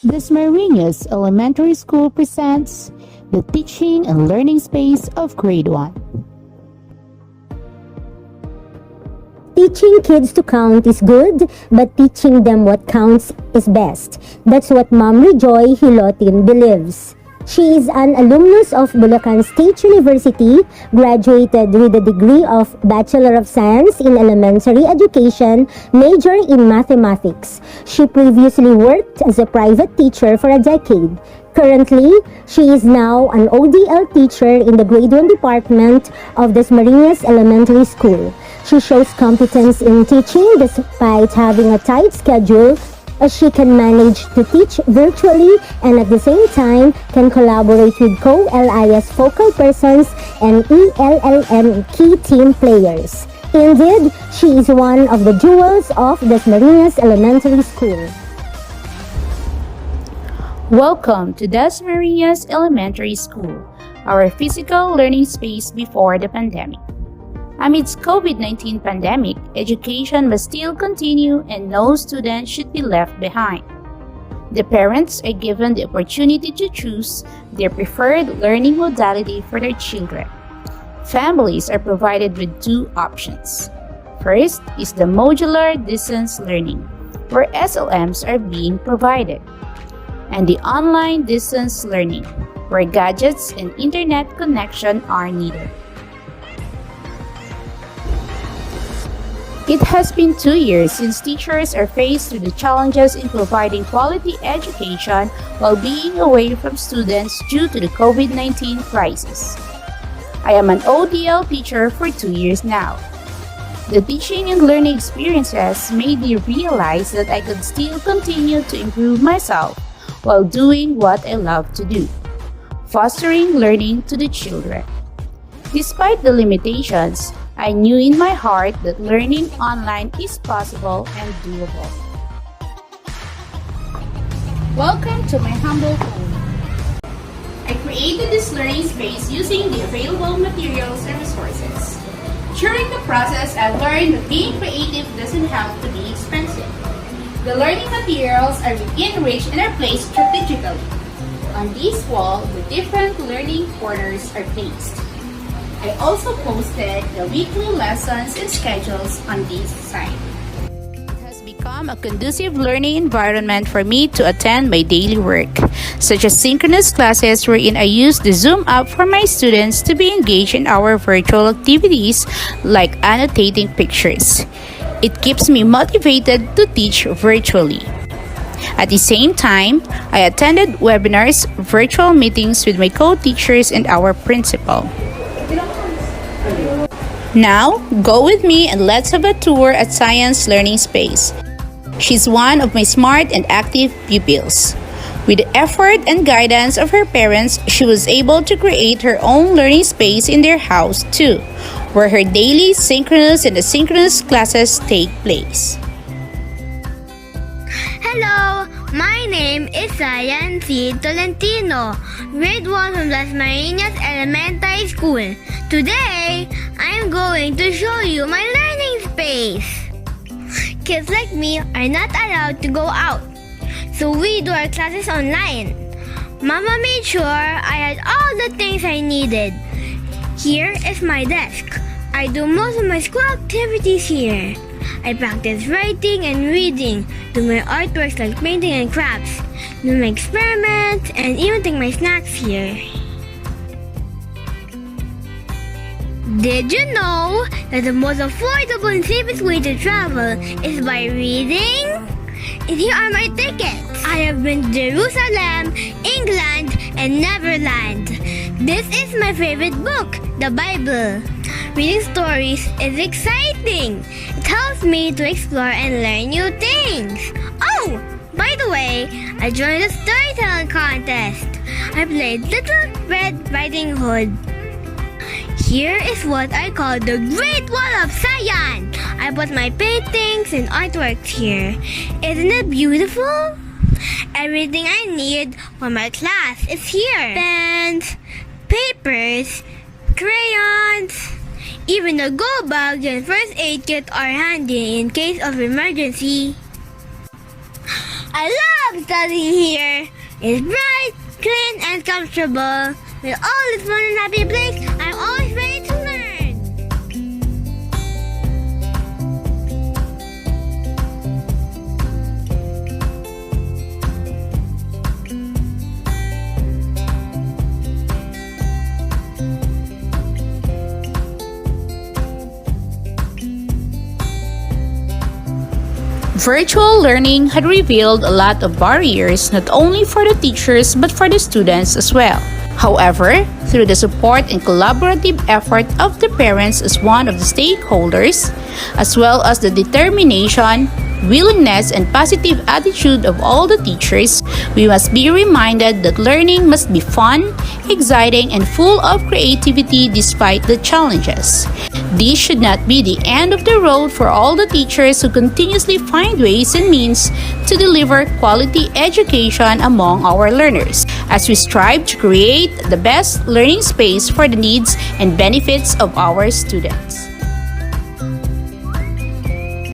DASMARIñAS Elementary School presents the teaching and learning space of Grade 1. Teaching kids to count is good, but teaching them what counts is best. That's what Ma'am Rejoy Hilotin believes. She is an alumnus of Bulacan State University, graduated with a degree of Bachelor of Science in Elementary Education, major in Mathematics. She previously worked as a private teacher for a decade. Currently, she is now an ODL teacher in the Grade 1 department of DASMARIñAS Elementary School. She shows competence in teaching despite having a tight schedule, as she can manage to teach virtually and at the same time can collaborate with co-LIS focal persons and ELLM key team players. Indeed, she is one of the jewels of DASMARIñAS Elementary School. Welcome to DASMARIñAS Elementary School, our physical learning space before the pandemic. Amidst COVID-19 pandemic, education must still continue and no student should be left behind. The parents are given the opportunity to choose their preferred learning modality for their children. Families are provided with two options. First is the modular distance learning, where SLMs are being provided, and the online distance learning, where gadgets and internet connection are needed. It has been 2 years since teachers are faced with the challenges in providing quality education while being away from students due to the COVID-19 crisis. I am an ODL teacher for 2 years now. The teaching and learning experiences made me realize that I could still continue to improve myself while doing what I love to do, fostering learning to the children. Despite the limitations, I knew in my heart that learning online is possible and doable. Welcome to my humble home. I created this learning space using the available materials and resources. During the process, I learned that being creative doesn't have to be expensive. The learning materials are enriched and are placed strategically. On this wall, the different learning corners are placed. I also posted the weekly lessons and schedules on this site. It has become a conducive learning environment for me to attend my daily work, such as synchronous classes wherein I use the Zoom app for my students to be engaged in our virtual activities like annotating pictures. It keeps me motivated to teach virtually. At the same time, I attended webinars, virtual meetings with my co-teachers and our principal. Now, go with me and let's have a tour at CYAN'S learning space. She's one of my smart and active pupils. With the effort and guidance of her parents, she was able to create her own learning space in their house too, where her daily synchronous and asynchronous classes take place. Hello, my name is Cyan C. Tolentino, grade 1 from DASMARIñAS Elementary School. Today, I'm going to show you my learning space. Kids like me are not allowed to go out, so we do our classes online. Mama made sure I had all the things I needed. Here is my desk. I do most of my school activities here. I practice writing and reading, do my artworks like painting and crafts, do my experiments, and even take my snacks here. Did you know that the most affordable and safest way to travel is by reading? And here are my tickets. I have been to Jerusalem, England, and Neverland. This is my favorite book, the Bible. Reading stories is exciting. It helps me to explore and learn new things. Oh, by the way, I joined the storytelling contest. I played Little Red Riding Hood. Here is what I call the Great Wall of Cyan. I put my paintings and artworks here. Isn't it beautiful? Everything I need for my class is here. Pens, papers, crayons, even the go bag and first aid kit are handy in case of emergency. I love studying here is bright, clean, and comfortable. With all this fun and happy place, I'm always ready to learn. Virtual learning had revealed a lot of barriers not only for the teachers but for the students as well. However, through the support and collaborative effort of the parents as one of the stakeholders, as well as the determination, willingness, and positive attitude of all the teachers, we must be reminded that learning must be fun, exciting, and full of creativity despite the challenges. This should not be the end of the road for all the teachers who continuously find ways and means to deliver quality education among our learners, as we strive to create the best learning space for the needs and benefits of our students.